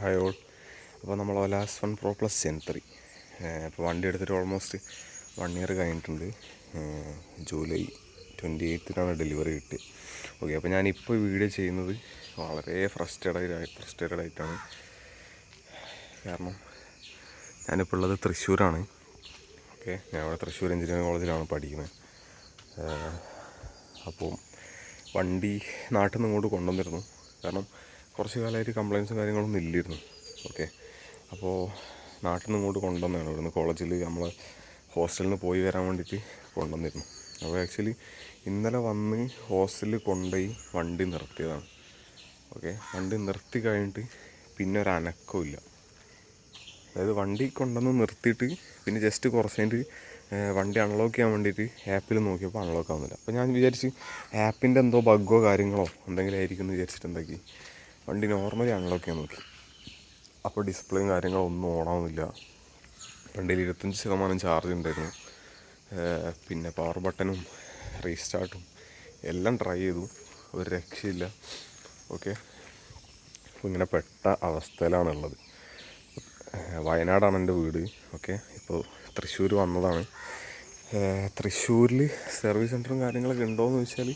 Hi all. അപ്പോൾ നമ്മൾ last 1 Pro Plus Gen 3 ഇപ്പോൾ വണ്ടി എടുത്തിട്ട് ഓൾമോസ്റ്റ് 1 ഇയർ കഴിഞ്ഞിട്ടുണ്ട്. ജൂലൈ 28 ഡെലിവറി കിട്ടിയത്. ഓക്കെ, അപ്പോൾ ഞാനിപ്പോൾ വീഡിയോ ചെയ്യുന്നത് വളരെ ഫ്രസ്ട്രേറ്റഡ് ആയിട്ടാണ്. കാരണം ഞാനിപ്പോൾ ഉള്ളത് തൃശ്ശൂരാണ്. ഓക്കെ, ഞാൻ ഇവിടെ തൃശ്ശൂർ എഞ്ചിനീയറിംഗ് കോളേജിലാണ് പഠിക്കുന്നത്. അപ്പോൾ വണ്ടി നാട്ടിൽ നിന്ന് ഇങ്ങോട്ട് കൊണ്ടുവന്നിരുന്നു. കാരണം കുറച്ച് കാലമായിട്ട് കംപ്ലയിൻസും കാര്യങ്ങളൊന്നും ഇല്ലായിരുന്നു. ഓക്കെ, അപ്പോൾ നാട്ടിൽ നിന്ന് ഇങ്ങോട്ട് കൊണ്ടുവന്നതാണ്. ഇവിടുന്ന് കോളേജിൽ നമ്മൾ ഹോസ്റ്റലിൽ നിന്ന് പോയി വരാൻ വേണ്ടിയിട്ട് കൊണ്ടുവന്നിരുന്നു. അപ്പോൾ ആക്ച്വലി ഇന്നലെ വന്ന് ഹോസ്റ്റലിൽ കൊണ്ടുപോയി വണ്ടി നിർത്തിയതാണ്. ഓക്കെ, വണ്ടി നിർത്തി കഴിഞ്ഞിട്ട് പിന്നെ ഒരു അനക്കമില്ല. അതായത് വണ്ടി കൊണ്ടുവന്ന് നിർത്തിയിട്ട് പിന്നെ ജസ്റ്റ് കുറച്ച് കഴിഞ്ഞിട്ട് വണ്ടി അൺലോക്ക് ചെയ്യാൻ വേണ്ടിയിട്ട് ആപ്പിൽ നോക്കിയപ്പോൾ അൺലോക്ക് ആവുന്നില്ല. അപ്പോൾ ഞാൻ വിചാരിച്ച് ആപ്പിൻ്റെ എന്തോ ബഗ്ഗോ കാര്യങ്ങളോ എന്തെങ്കിലും ആയിരിക്കും എന്ന് വിചാരിച്ചിട്ട് എന്താക്കി, വണ്ടി നോർമലി അൺലോക്ക് ചെയ്യാൻ നോക്കി. അപ്പോൾ ഡിസ്പ്ലേയും കാര്യങ്ങളും ഒന്നും ഓണാവുന്നില്ല. വണ്ടിയിൽ 25% ചാർജ് ഉണ്ടായിരുന്നു. പിന്നെ പവർ ബട്ടണും റീസ്റ്റാർട്ടും എല്ലാം ട്രൈ ചെയ്തു, ഒരു രക്ഷയില്ല. ഓക്കെ, അപ്പോൾ ഇങ്ങനെ പെട്ട അവസ്ഥയിലാണുള്ളത്. വയനാടാണ് എൻ്റെ വീട്. ഓക്കെ, ഇപ്പോൾ തൃശ്ശൂർ വന്നതാണ്. തൃശ്ശൂരിൽ സർവീസ് സെൻറ്ററും കാര്യങ്ങളൊക്കെ ഉണ്ടോയെന്ന് ചോദിച്ചാൽ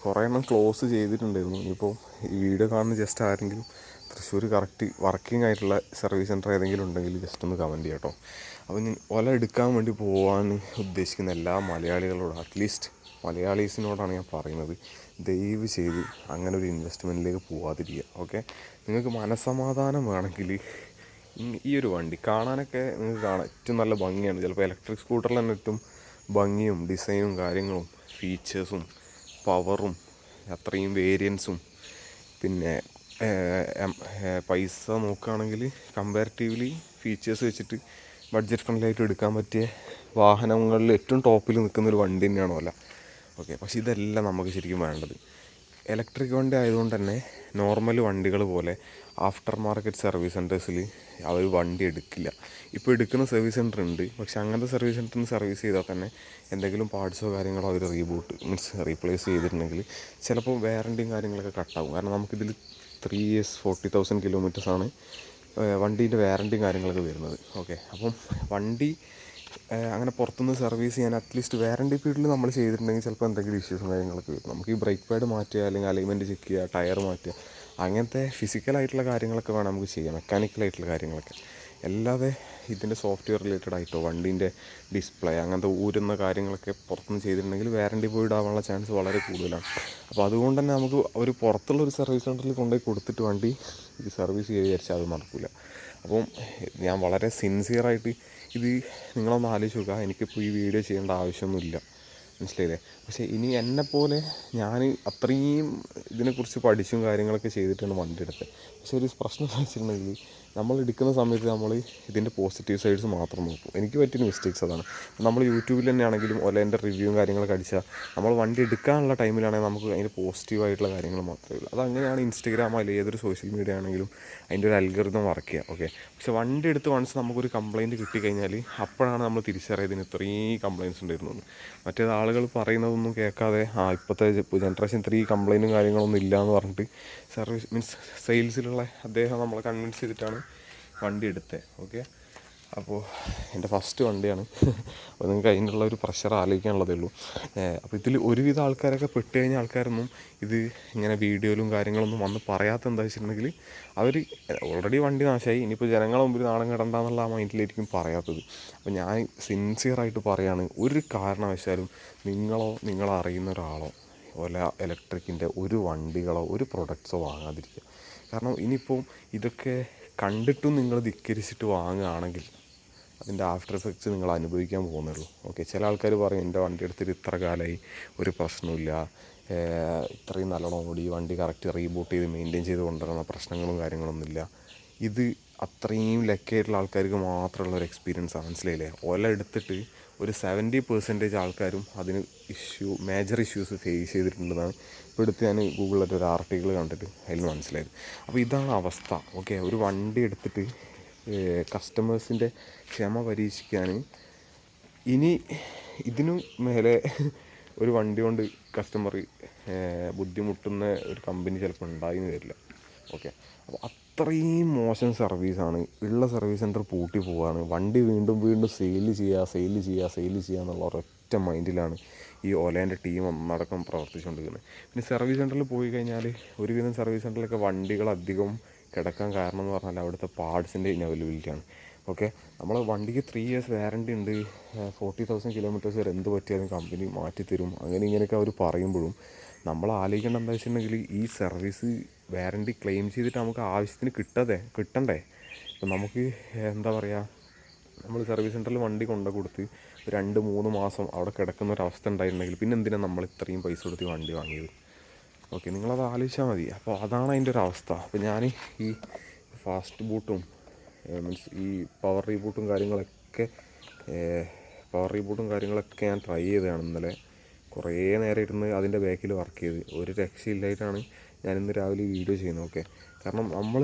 കുറേ എണ്ണം ക്ലോസ് ചെയ്തിട്ടുണ്ടായിരുന്നു. ഇനിയിപ്പോൾ ഈ വീഡിയോ കാണുന്ന ജസ്റ്റ് ആരെങ്കിലും തൃശ്ശൂർ കറക്റ്റ് വർക്കിംഗ് ആയിട്ടുള്ള സർവീസ് സെൻറ്റർ ഏതെങ്കിലും ഉണ്ടെങ്കിൽ ജസ്റ്റ് ഒന്ന് കമൻറ്റ് ചെയ്യാം കേട്ടോ. അപ്പോൾ ഞാൻ ഒല എടുക്കാൻ വേണ്ടി പോകാൻ ഉദ്ദേശിക്കുന്ന എല്ലാ മലയാളികളോടും, അറ്റ്ലീസ്റ്റ് മലയാളീസിനോടാണ് ഞാൻ പറയുന്നത്, ദയവ് ചെയ്ത് അങ്ങനെ ഒരു ഇൻവെസ്റ്റ്മെൻറ്റിലേക്ക് പോകാതിരിക്കുക. ഓക്കെ, നിങ്ങൾക്ക് മനസ്സമാധാനം വേണമെങ്കിൽ ഈ ഒരു വണ്ടി കാണാനൊക്കെ നിങ്ങൾക്ക് കാണാം, ഏറ്റവും നല്ല ഭംഗിയാണ്. ചിലപ്പോൾ ഇലക്ട്രിക് സ്കൂട്ടറിൽ തന്നെ ഏറ്റവും ഭംഗിയും ഡിസൈനും കാര്യങ്ങളും ഫീച്ചേഴ്സും പവറും അത്രയും വേരിയൻസും. പിന്നെ പൈസ നോക്കുകയാണെങ്കിൽ കമ്പാരിറ്റീവ്ലി ഫീച്ചേഴ്സ് വെച്ചിട്ട് ബഡ്ജറ്റ് ഫ്രണ്ട്ലി ആയിട്ട് എടുക്കാൻ പറ്റിയ വാഹനങ്ങളിൽ ഏറ്റവും ടോപ്പിൽ നിൽക്കുന്നൊരു വണ്ടി തന്നെയാണോ അല്ല. ഓക്കെ, പക്ഷേ ഇതെല്ലാം നമുക്ക് ശരിക്കും വേണ്ടത് ഇലക്ട്രിക് വണ്ടി ആയതുകൊണ്ട് തന്നെ നോർമൽ വണ്ടികൾ പോലെ ആഫ്റ്റർ മാർക്കറ്റ് സർവീസ് സെൻറ്റേഴ്സിൽ അവർ വണ്ടി എടുക്കില്ല. ഇപ്പോൾ എടുക്കുന്ന സർവീസ് സെൻറ്റർ ഉണ്ട്, പക്ഷേ അങ്ങനത്തെ സർവീസ് സെൻറ്ററിൽ നിന്ന് സർവീസ് ചെയ്താൽ തന്നെ എന്തെങ്കിലും പാർട്സോ കാര്യങ്ങളോ അവർ റീപ്ലേസ് ചെയ്തിട്ടുണ്ടെങ്കിൽ ചിലപ്പോൾ വാറണ്ടിയും കാര്യങ്ങളൊക്കെ കട്ടാവും. കാരണം നമുക്കിതിൽ 3 years 40,000 കിലോമീറ്റേഴ്സാണ് വണ്ടീൻ്റെ വാറണ്ടിയും കാര്യങ്ങളൊക്കെ വരുന്നത്. ഓക്കെ, അപ്പം വണ്ടി അങ്ങനെ പുറത്തുനിന്ന് സർവീസ് ചെയ്യാൻ അറ്റ്ലീസ്റ്റ് വാറണ്ടി പീരീഡിൽ നമ്മൾ ചെയ്തിട്ടുണ്ടെങ്കിൽ ചിലപ്പോൾ എന്തെങ്കിലും ഇഷ്യൂസും കാര്യങ്ങളൊക്കെ വരും. നമുക്ക് ഈ ബ്രേക്ക് പാഡ് മാറ്റുക, അല്ലെങ്കിൽ അലൈൻമെൻറ്റ് ചെക്ക് ചെയ്യുക, ടയർ മാറ്റുക, അങ്ങനത്തെ ഫിസിക്കലായിട്ടുള്ള കാര്യങ്ങളൊക്കെ വേണം നമുക്ക് ചെയ്യാം, മെക്കാനിക്കലായിട്ടുള്ള കാര്യങ്ങളൊക്കെ. അല്ലാതെ ഇതിൻ്റെ സോഫ്റ്റ്വെയർ റിലേറ്റഡ് ആയിട്ടോ വണ്ടീൻ്റെ ഡിസ്പ്ലേ അങ്ങനത്തെ ഊരുന്ന കാര്യങ്ങളൊക്കെ പുറത്തുനിന്ന് ചെയ്തിട്ടുണ്ടെങ്കിൽ വാറണ്ടി പോയിഡ് ആവാനുള്ള ചാൻസ് വളരെ കൂടുതലാണ്. അപ്പോൾ അതുകൊണ്ട് തന്നെ നമുക്ക് ഒരു പുറത്തുള്ളൊരു സർവീസ് സെൻറ്ററിൽ കൊണ്ടുപോയി കൊടുത്തിട്ട് വണ്ടി ഇത് സർവീസ് ചെയ്ത് വിചാരിച്ചാൽ അത് നടക്കില്ല. അപ്പം ഞാൻ വളരെ സിൻസിയറായിട്ട് ഇത് നിങ്ങളൊന്ന് ആലോചിച്ച് നോക്കുക. എനിക്കിപ്പോൾ ഈ വീഡിയോ ചെയ്യേണ്ട ആവശ്യമൊന്നുമില്ല, മനസ്സിലായില്ലേ? പക്ഷേ ഇനി എന്നെപ്പോലെ ഞാൻ അത്രയും ഇതിനെക്കുറിച്ച് പഠിച്ചും കാര്യങ്ങളൊക്കെ ചെയ്തിട്ടാണ് വണ്ടി എടുത്തത്. പക്ഷേ ഒരു പ്രശ്നം എന്ന് വെച്ചിട്ടുണ്ടെങ്കിൽ നമ്മൾ എടുക്കുന്ന സമയത്ത് നമ്മൾ ഇതിൻ്റെ പോസിറ്റീവ് സൈഡ്സ് മാത്രം നോക്കും. എനിക്ക് പറ്റിയ മിസ്റ്റേക്സ് അതാണ്. നമ്മൾ യൂട്യൂബിൽ തന്നെ ആണെങ്കിലും ഒലേൻ്റെ റിവ്യൂവും കാര്യങ്ങളൊക്കെ അടിച്ചാൽ നമ്മൾ വണ്ടി എടുക്കാനുള്ള ടൈമിലാണെങ്കിൽ നമുക്ക് അതിൻ്റെ പോസിറ്റീവായിട്ടുള്ള കാര്യങ്ങൾ മാത്രമേ ഉള്ളൂ. അതങ്ങനെയാണ് ഇൻസ്റ്റഗ്രാം അല്ലെങ്കിൽ ഏതൊരു സോഷ്യൽ മീഡിയ ആണെങ്കിലും അതിൻ്റെ ഒരു അൽഗോരിതം വർക്ക് ചെയ്യുക. ഓക്കെ, പക്ഷേ വണ്ടി എടുത്ത് വൺസ് നമുക്കൊരു കംപ്ലയിൻറ്റ് കിട്ടിക്കഴിഞ്ഞാൽ അപ്പോഴാണ് നമ്മൾ തിരിച്ചറിയതിന് ഇത്രയും കംപ്ലയിൻറ്റ്സ് ഉണ്ടായിരുന്നു. മറ്റേത് ആളുകൾ പറയുന്നതൊന്നും കേൾക്കാതെ ഇപ്പോഴത്തെ ജനറേഷൻ 3 കംപ്ലയിൻറ്റും കാര്യങ്ങളൊന്നും ഇല്ല എന്ന് പറഞ്ഞിട്ട് സർവീസ് സെയിൽസിലുള്ള അദ്ദേഹം നമ്മളെ കൺവിൻസ് ചെയ്തിട്ടാണ് വണ്ടി എടുത്തത്. ഓക്കെ, അപ്പോൾ എൻ്റെ ഫസ്റ്റ് വണ്ടിയാണ്. അപ്പോൾ നിങ്ങൾക്ക് അതിനുള്ള ഒരു പ്രഷർ ആലോചിക്കാനുള്ളതേ ഉള്ളൂ. അപ്പോൾ ഇതിൽ ഒരുവിധ ആൾക്കാരൊക്കെ പെട്ട് കഴിഞ്ഞ ആൾക്കാരൊന്നും ഇത് ഇങ്ങനെ വീഡിയോയിലും കാര്യങ്ങളൊന്നും വന്ന് പറയാത്ത എന്താ വെച്ചിട്ടുണ്ടെങ്കിൽ അവർ ഓൾറെഡി വണ്ടി നാശമായി, ഇനിയിപ്പോൾ ജനങ്ങളെ മുമ്പിൽ നാണം കിടണ്ടെന്നുള്ള ആ മൈൻഡിലായിരിക്കും പറയാത്തത്. അപ്പോൾ ഞാൻ സിൻസിയറായിട്ട് പറയുകയാണ്, ഒരു കാരണവശാലും നിങ്ങളോ അറിയുന്ന ഒരാളോ ഇലക്ട്രിക്കിൻ്റെ ഒരു വണ്ടികളോ ഒരു പ്രൊഡക്ട്സോ വാങ്ങാതിരിക്കുക. കാരണം ഇനിയിപ്പോൾ ഇതൊക്കെ കണ്ടിട്ടും നിങ്ങൾ ധിക്കരിച്ചിട്ട് വാങ്ങുകയാണെങ്കിൽ അതിൻ്റെ ആഫ്റ്റർ എഫക്ട്സ് നിങ്ങൾ അനുഭവിക്കാൻ പോകുന്നുള്ളൂ. ഓക്കെ, ചില ആൾക്കാർ പറയും എൻ്റെ വണ്ടി എടുത്തിട്ട് ഇത്ര കാലമായി ഒരു പ്രശ്നമില്ല, ഇത്രയും നല്ലോണം ഓടി, വണ്ടി കറക്റ്റ് റീബൂട്ട് ചെയ്ത് മെയിൻറ്റെയിൻ ചെയ്ത് കൊണ്ടുവരുന്ന പ്രശ്നങ്ങളും കാര്യങ്ങളൊന്നുമില്ല. ഇത് അത്രയും ലക്കായിട്ടുള്ള ആൾക്കാർക്ക് മാത്രമുള്ള ഒരു എക്സ്പീരിയൻസാണ്, മനസ്സിലായില്ലേ? എടുത്തിട്ട് ഒരു 70% ആൾക്കാരും അതിന് മേജർ ഇഷ്യൂസ് ഫേസ് ചെയ്തിട്ടുണ്ടെന്നാണ് ഇപ്പോൾ എടുത്ത് ഞാൻ ഗൂഗിളിലൊരു ഒരു ആർട്ടിക്കിൾ കണ്ടിട്ട് അതിൽ മനസ്സിലായത്. അപ്പോൾ ഇതാണ് അവസ്ഥ. ഓക്കെ, ഒരു വണ്ടി എടുത്തിട്ട് കസ്റ്റമേഴ്സിൻ്റെ ക്ഷമ പരീക്ഷിക്കാൻ ഇനി ഇതിനു മേലെ ഒരു വണ്ടി കൊണ്ട് കസ്റ്റമർ ബുദ്ധിമുട്ടുന്ന ഒരു കമ്പനി ചിലപ്പോൾ ഉണ്ടായിന്ന് വരില്ല. ഓക്കെ, അപ്പോൾ അത്രയും മോശം സർവീസാണ്. ഉള്ള സർവീസ് സെൻറ്റർ പൂട്ടി പോവുകയാണ്. വണ്ടി വീണ്ടും വീണ്ടും സെയിൽ ചെയ്യുക എന്നുള്ള ഒരൊറ്റ മൈൻഡിലാണ് ഈ ഓലേൻ്റെ ടീം ഒന്നടക്കം പ്രവർത്തിച്ചുകൊണ്ടിരിക്കുന്നത്. പിന്നെ സർവീസ് സെൻറ്ററിൽ പോയി കഴിഞ്ഞാൽ ഒരുവിധം സർവീസ് സെൻറ്ററിലൊക്കെ വണ്ടികൾ അധികം കിടക്കാൻ കാരണം എന്ന് പറഞ്ഞാൽ അവിടുത്തെ പാർട്സിൻ്റെ ഇനവൈലബിലിറ്റിയാണ്. ഓക്കെ, നമ്മൾ വണ്ടിക്ക് 3 years വാറണ്ടി ഉണ്ട്, 40,000 കിലോമീറ്റേഴ്സ് വരെ എന്ത് പറ്റിയാലും കമ്പനി മാറ്റിത്തരും, അങ്ങനെ ഇങ്ങനെയൊക്കെ അവർ പറയുമ്പോഴും നമ്മൾ ആലോചിക്കേണ്ട എന്താ വെച്ചിട്ടുണ്ടെങ്കിൽ ഈ സർവീസ് വാറണ്ടി ക്ലെയിം ചെയ്തിട്ട് നമുക്ക് ആവശ്യത്തിന് കിട്ടണ്ടേ. ഇപ്പം നമുക്ക് എന്താ പറയുക, നമ്മൾ സർവീസ് സെൻറ്ററിൽ വണ്ടി കൊടുത്ത് 2-3 മാസം അവിടെ കിടക്കുന്ന ഒരവസ്ഥ ഉണ്ടായിട്ടുണ്ടെങ്കിൽ പിന്നെ എന്തിനാണ് നമ്മൾ ഇത്രയും പൈസ കൊടുത്ത് വണ്ടി വാങ്ങിയത്? ഓക്കെ, നിങ്ങളത് ആലോചിച്ചാൽ മതി. അപ്പോൾ അതാണ് അതിൻ്റെ ഒരു അവസ്ഥ. അപ്പോൾ ഞാൻ ഈ ഫാസ്റ്റ് ബൂട്ടും മീൻസ് ഈ പവർ റീബൂട്ടും കാര്യങ്ങളൊക്കെ ഞാൻ ട്രൈ ചെയ്തതാണ് ഇന്നലെ. കുറേ നേരം ഇരുന്ന് അതിൻ്റെ ബാക്കിൽ വർക്ക് ചെയ്ത് ഒരു രക്ഷയില്ലായിട്ടാണ് ഞാനിന്ന് രാവിലെ വീഡിയോ ചെയ്യുന്നത്. ഓക്കെ, കാരണം നമ്മൾ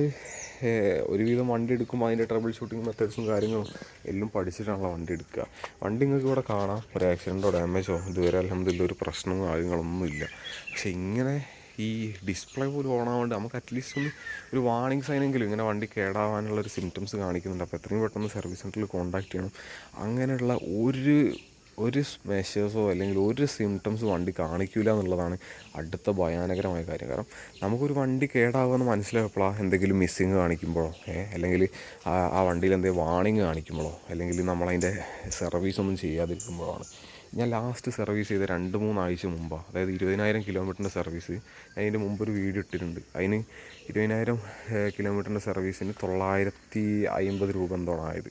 ഒരുവിധം വണ്ടി എടുക്കുമ്പോൾ അതിൻ്റെ ട്രബിൾ ഷൂട്ടിങ് മെത്തേഡ്സും കാര്യങ്ങളും എല്ലാം പഠിച്ചിട്ടാണല്ലോ വണ്ടി എടുക്കുക. വണ്ടി നിങ്ങൾക്ക് ഇവിടെ കാണാം, ഒരു ആക്സിഡൻറ്റോ ഡാമേജോ ഇതുവരെ അൽഹംദുലില്ലാ ഒരു പ്രശ്നമോ കാര്യങ്ങളൊന്നുമില്ല. പക്ഷേ ഇങ്ങനെ ഈ ഡിസ്പ്ലേ പോലും ഓണാവാണ്ട് നമുക്ക് അറ്റ്ലീസ്റ്റ് ഒരു വാർണിംഗ് സൈനെങ്കിലും ഇങ്ങനെ വണ്ടി കേടാവാനുള്ളൊരു സിംറ്റംസ് കാണിക്കുന്നുണ്ട്. അപ്പോൾ എത്രയും പെട്ടെന്ന് സർവീസ് സെൻറ്ററിൽ കോൺടാക്ട് ചെയ്യണം. അങ്ങനെയുള്ള ഒരു മെഷേഴ്സോ അല്ലെങ്കിൽ ഒരു സിംറ്റംസ് വണ്ടി കാണിക്കില്ല എന്നുള്ളതാണ് അടുത്ത ഭയാനകരമായ കാര്യം. കാരണം നമുക്കൊരു വണ്ടി കേടാവുമെന്ന് മനസ്സിലായപ്പോഴാണ് എന്തെങ്കിലും മിസ്സിങ് കാണിക്കുമ്പോഴോ അല്ലെങ്കിൽ ആ വണ്ടിയിൽ എന്തെങ്കിലും വാണിങ് കാണിക്കുമ്പോഴോ അല്ലെങ്കിൽ നമ്മളതിൻ്റെ സർവീസൊന്നും ചെയ്യാതിരിക്കുമ്പോഴാണ്. ഞാൻ ലാസ്റ്റ് സർവീസ് ചെയ്ത 2-3 ആഴ്ച മുമ്പാണ്, അതായത് 20,000 കിലോമീറ്ററിൻ്റെ സർവീസ്. ഞാൻ അതിൻ്റെ മുമ്പൊരു വീഡിയോ ഇട്ടിട്ടുണ്ട്. അതിന് 20,000 കിലോമീറ്ററിൻ്റെ സർവീസിന് 950 രൂപ എന്തോണം ആയത്.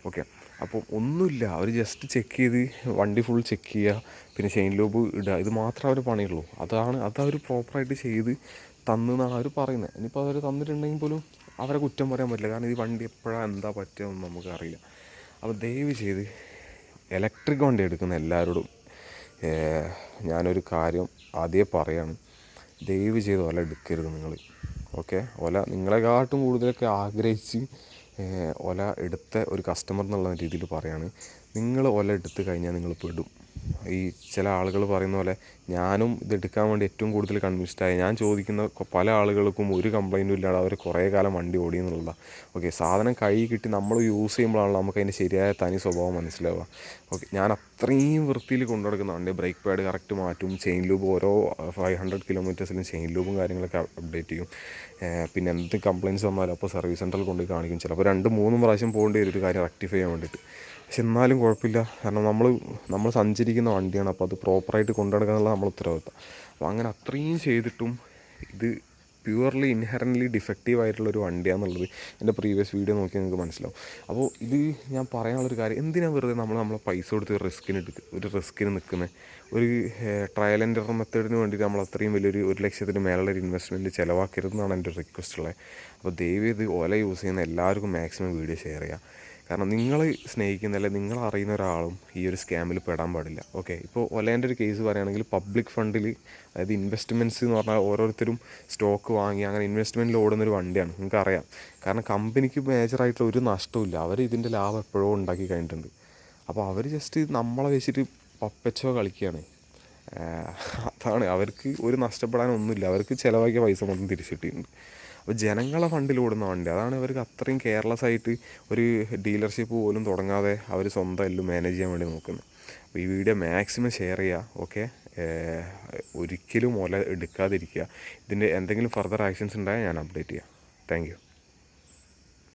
ഓക്കെ, അപ്പോൾ ഒന്നുമില്ല, അവർ ജസ്റ്റ് ചെക്ക് ചെയ്ത് വണ്ടി ഫുൾ ചെക്ക് ചെയ്യുക, പിന്നെ ചെയിൻ ലൂബ് ഇടുക, ഇത് മാത്രമേ അവർ പണിയുള്ളൂ. അതവർ പ്രോപ്പറായിട്ട് ചെയ്ത് തന്നെന്നാണ് അവർ പറയുന്നത്. ഇനിയിപ്പോൾ അവർ തന്നിട്ടുണ്ടെങ്കിൽ പോലും അവരെ കുറ്റം പറയാൻ പറ്റില്ല, കാരണം ഈ വണ്ടി എപ്പോഴാണ് എന്താ പറ്റുകയെന്ന് നമുക്കറിയില്ല. അപ്പോൾ ദയവ് ചെയ്ത് ഇലക്ട്രിക് വണ്ടി എടുക്കുന്ന എല്ലാവരോടും ഞാനൊരു കാര്യം ആദ്യമേ പറയാണ്, ദയവ് ചെയ്ത് ഒല എടുക്കരുത് നിങ്ങൾ. ഓക്കെ, ഒല നിങ്ങളെക്കാട്ടും കൂടുതലൊക്കെ ആഗ്രഹിച്ച് ഒല എടുത്ത ഒരു കസ്റ്റമർ എന്നുള്ള രീതിയിൽ പറയാണ്, നിങ്ങൾ ഒല എടുത്ത് കഴിഞ്ഞാൽ നിങ്ങൾ പെടും. ഈ ചില ആളുകൾ പറയുന്ന പോലെ ഞാനും ഇതെടുക്കാൻ വേണ്ടി ഏറ്റവും കൂടുതൽ കൺവിൻസ്ഡായി. ഞാൻ ചോദിക്കുന്ന പല ആളുകൾക്കും ഒരു കംപ്ലൈൻറ്റും ഇല്ലാതെ അവർ കുറേ കാലം വണ്ടി ഓടിയെന്നുള്ളതാണ്. ഓക്കെ, സാധനം കൈ കിട്ടി നമ്മൾ യൂസ് ചെയ്യുമ്പോഴാണല്ലോ നമുക്ക് അതിൻ്റെ ശരിയായ തനി സ്വഭാവം മനസ്സിലാവുക. ഓക്കെ, ഞാൻ അത്രയും വൃത്തിയിൽ കൊണ്ടുനടക്കുന്ന വണ്ടി, ബ്രേക്ക് പാഡ് കറക്റ്റ് മാറ്റും, ചെയിൻ ലൂബ് ഓരോ 500 കിലോമീറ്റേഴ്സിലും ചെയിൻ ലൂബും കാര്യങ്ങളൊക്കെ അപ്ഡേറ്റ് ചെയ്യും. പിന്നെ എന്ത് കംപ്ലയിൻറ്റ്സ് വന്നാലും അപ്പോൾ സർവീസ് സെൻറ്ററിൽ കൊണ്ടുപോയി കാണിക്കും. ചിലപ്പോൾ 2-3 പ്രാവശ്യം പോകേണ്ടി വരും ഒരു കാര്യം റെക്ടിഫൈ ചെയ്യാൻ വേണ്ടിയിട്ട്. പക്ഷെ എന്നാലും കുഴപ്പമില്ല, കാരണം നമ്മൾ സഞ്ചരിക്കുന്ന വണ്ടിയാണ്. അപ്പോൾ അത് പ്രോപ്പറായിട്ട് കൊണ്ടുനടക്കുക എന്നുള്ള നമ്മൾ ഉത്തരവാദിത്തം. അപ്പോൾ അങ്ങനെ അത്രയും ചെയ്തിട്ടും ഇത് പ്യുവർലി ഇൻഹെറൻ്റ്ലി ഡിഫക്റ്റീവ് ആയിട്ടുള്ളൊരു വണ്ടിയാണെന്നുള്ളത് എൻ്റെ പ്രീവിയസ് വീഡിയോ നോക്കിയാൽ നിങ്ങൾക്ക് മനസ്സിലാവും. അപ്പോൾ ഇത് ഞാൻ പറയാനുള്ളൊരു കാര്യം, എന്തിനാണ് വെറുതെ നമ്മളെ പൈസ കൊടുത്ത് ഒരു റിസ്കിന് നിൽക്കുന്നത്? ഒരു ട്രയൽ ആൻഡ് എറർ മെത്തേഡിന് വേണ്ടിയിട്ട് നമ്മൾ അത്രയും വലിയൊരു 1,00,000 മേലുള്ളൊരു ഇൻവെസ്റ്റ്മെൻറ്റ് ചിലവാക്കരുതെന്നാണ് എൻ്റെ ഒരു റിക്വസ്റ്റ് ഉള്ളത്. അപ്പോൾ ദയവ് ഇത് ഓല യൂസ് ചെയ്യുന്ന എല്ലാവർക്കും മാക്സിമം വീഡിയോ ഷെയർ ചെയ്യുക. കാരണം നിങ്ങൾ സ്നേഹിക്കുന്ന അല്ലെങ്കിൽ നിങ്ങൾ അറിയുന്ന ഒരാളും ഈ ഒരു സ്കാമിൽ പെടാൻ പാടില്ല. ഓക്കെ, ഇപ്പോൾ ഒലേൻ്റെ ഒരു കേസ് പറയുകയാണെങ്കിൽ പബ്ലിക് ഫണ്ടിൽ, അതായത് ഇൻവെസ്റ്റ്മെൻറ്റ്സ് എന്ന് പറഞ്ഞാൽ ഓരോരുത്തരും സ്റ്റോക്ക് വാങ്ങി അങ്ങനെ ഇൻവെസ്റ്റ്മെൻറ്റിൽ ഓടുന്നൊരു വണ്ടിയാണ്, നിങ്ങൾക്കറിയാം. കാരണം കമ്പനിക്ക് മേജറായിട്ടുള്ള ഒരു നഷ്ടമില്ല, അവർ ഇതിൻ്റെ ലാഭം എപ്പോഴോ ഉണ്ടാക്കി കഴിഞ്ഞിട്ടുണ്ട്. അപ്പോൾ അവർ ജസ്റ്റ് നമ്മളെ വെച്ചിട്ട് പപ്പച്ചോ കളിക്കുകയാണ്. അതാണ്, അവർക്ക് ഒരു നഷ്ടപ്പെടാനൊന്നുമില്ല, അവർക്ക് ചിലവാക്കിയ പൈസ മൊത്തം തിരിച്ചു കിട്ടിയിട്ടുണ്ട്. അപ്പോൾ ജനങ്ങളെ ഫണ്ടിൽ ഓടുന്ന വണ്ടി, അതാണ് അവർക്ക് അത്രയും കെയർലെസ് ആയിട്ട് ഒരു ഡീലർഷിപ്പ് പോലും തുടങ്ങാതെ അവർ സ്വന്തം എല്ലാം മാനേജ് ചെയ്യാൻ വേണ്ടി നോക്കുന്നത്. അപ്പോൾ ഈ വീഡിയോ മാക്സിമം ഷെയർ ചെയ്യുക. ഓക്കെ, ഒരിക്കലും ഒല എടുക്കാതിരിക്കുക. ഇതിൻ്റെ എന്തെങ്കിലും ഫർദർ ആക്ഷൻസ് ഉണ്ടായാൽ ഞാൻ അപ്ഡേറ്റ് ചെയ്യാം. Thank you.